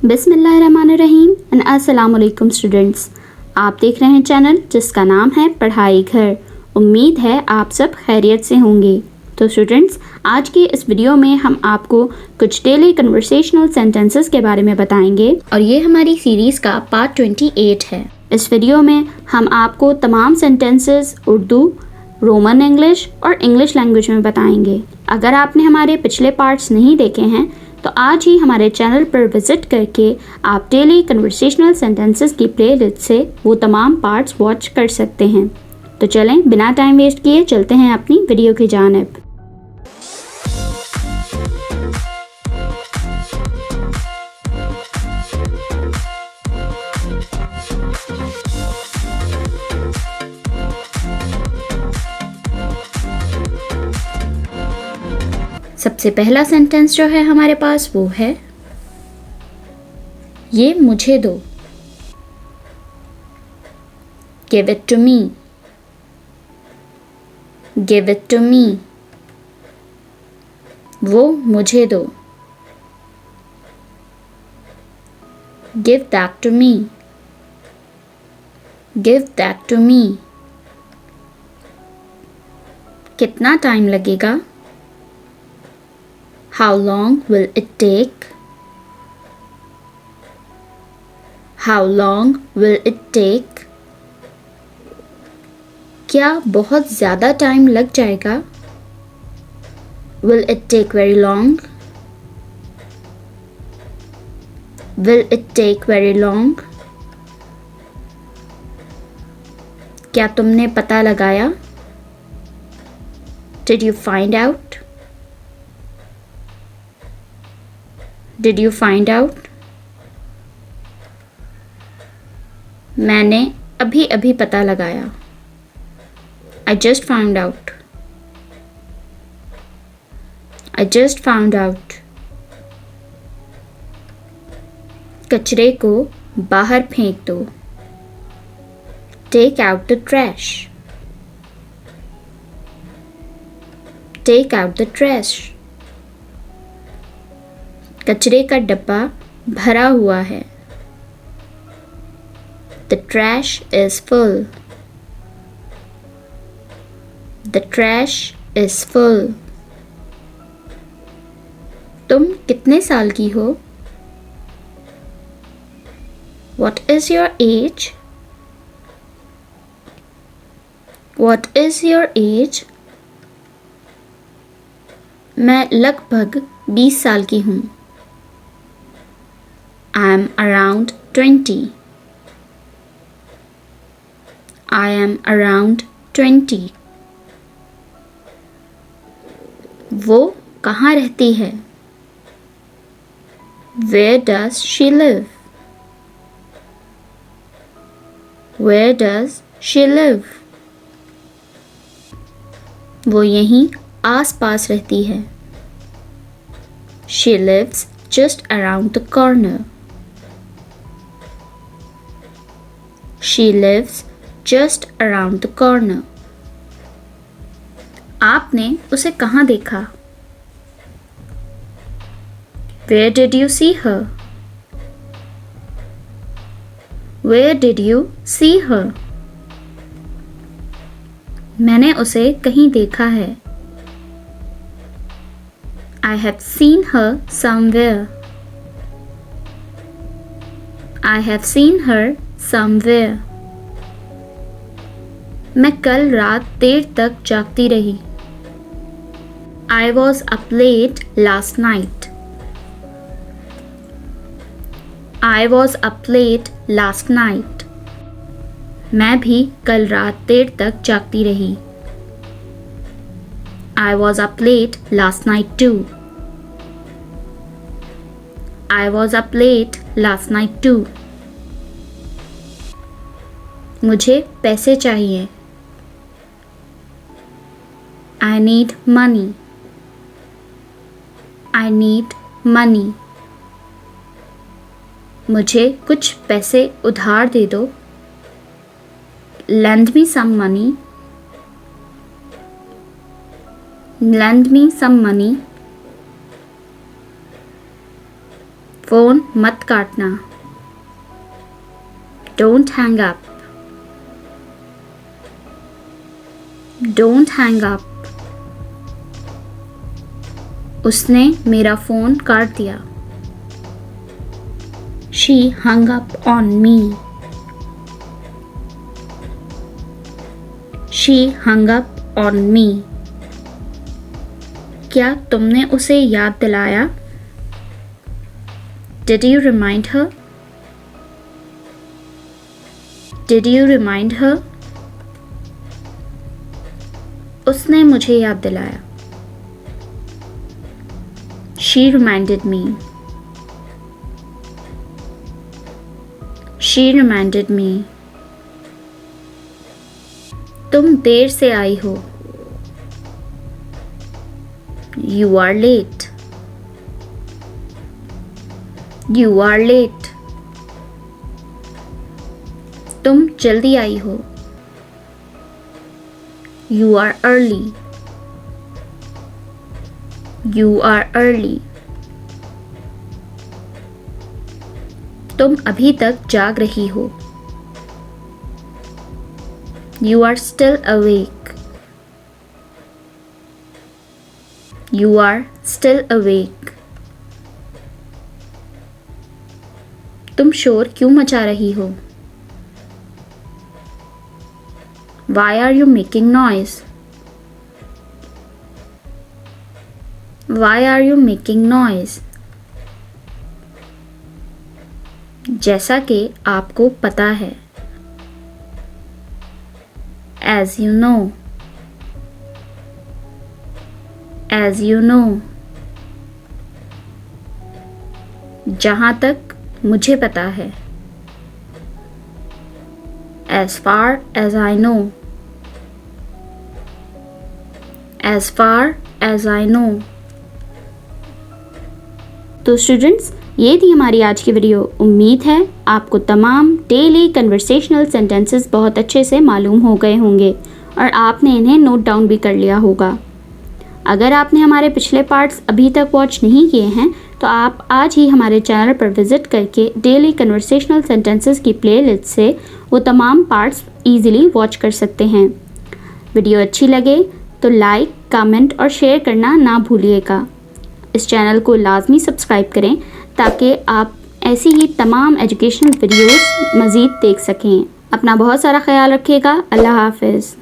बिस्मिल्लाहिर्रहमानिर्रहीम एंड अस्सलाम वालेकुम स्टूडेंट्स। आप देख रहे हैं चैनल जिसका नाम है पढ़ाई घर। उम्मीद है आप सब खैरियत से होंगे। तो स्टूडेंट्स, आज की इस वीडियो में हम आपको कुछ डेली कन्वर्सेशनल सेंटेंसेस के बारे में बताएंगे और ये हमारी सीरीज़ का पार्ट 28 है। इस वीडियो में हम आपको तमाम सेंटेंसेस उर्दू, रोमन इंग्लिश और इंग्लिश लैंग्वेज में बताएंगे। अगर आपने हमारे पिछले पार्ट्स नहीं देखे हैं तो आज ही हमारे चैनल पर विज़िट करके आप डेली कन्वर्सेशनल सेंटेंसेस की प्लेलिस्ट से वो तमाम पार्ट्स वॉच कर सकते हैं। तो चलें, बिना टाइम वेस्ट किए चलते हैं अपनी वीडियो की जानिब। सबसे पहला सेंटेंस जो है हमारे पास वो है, ये मुझे दो। Give it to me. Give it to me. वो मुझे दो। Give that to me. Give that to me. कितना टाइम लगेगा? How long will it take? How long will it take? क्या बहुत ज़्यादा टाइम लग जाएगा? Will it take very long? Will it take very long? क्या तुमने पता लगाया? Did you find out? Did you find out? मैंने अभी अभी पता लगाया। I just found out. I just found out. कचरे को बाहर फेंक दो। Take out the trash. Take out the trash. कचरे का डब्बा भरा हुआ है। The trash is full. The trash is full. तुम कितने साल की हो? What is your age? What is your age? मैं लगभग 20 साल की हूँ। I am around 20. I am around 20. वो कहाँ रहती है? Where does she live? Where does she live? वो यहीं आस-पास रहती है। She lives just around the corner. She lives just around the corner. आपने उसे कहाँ देखा? Where did you see her? Where did you see her? मैंने उसे कहीं देखा है। I have seen her somewhere. I have seen her somewhere. मैं कल रात देर तक जागती रही। I was up late last night. I was up late last night. मैं भी कल रात देर तक जागती रही। I was up late last night too. I was up late last night too. मुझे पैसे चाहिए। I need money. I need money. मुझे कुछ पैसे उधार दे दो। Lend me some money. Lend me some money. Phone मत काटना। Don't hang up. Don't hang up. उसने मेरा फ़ोन काट दिया। She hung up on me. She hung up on me. क्या तुमने उसे याद दिलाया? Did you remind her? Did you remind her? उसने मुझे याद दिलाया। She reminded me. She reminded me. तुम देर से आई हो। You are late. You are late. तुम जल्दी आई हो। You are early. You are early. तुम अभी तक जाग रही हो। You are still awake. You are still awake. तुम शोर क्यों मचा रही हो? Why are you making noise? Why are you making noise? जैसा कि आपको पता है। As you know. As you know. जहाँ तक मुझे पता है। As far as I know. As far as I know. तो स्टूडेंट्स, ये थी हमारी आज की वीडियो। उम्मीद है आपको तमाम डेली कन्वर्सेशनल सेंटेंसेस बहुत अच्छे से मालूम हो गए होंगे और आपने इन्हें नोट डाउन भी कर लिया होगा। अगर आपने हमारे पिछले पार्ट्स अभी तक वॉच नहीं किए हैं तो आप आज ही हमारे चैनल पर विज़िट करके डेली कन्वर्सेशनल सेंटेंसेस की प्लेलिस्ट से वो तमाम पार्ट्स ईज़िली वॉच कर सकते हैं। वीडियो अच्छी लगे तो लाइक, कमेंट और शेयर करना ना भूलिएगा। इस चैनल को लाजमी सब्सक्राइब करें ताकि आप ऐसी ही तमाम एजुकेशनल वीडियोस मज़ीद देख सकें। अपना बहुत सारा ख्याल रखिएगा। अल्लाह हाफ़िज़।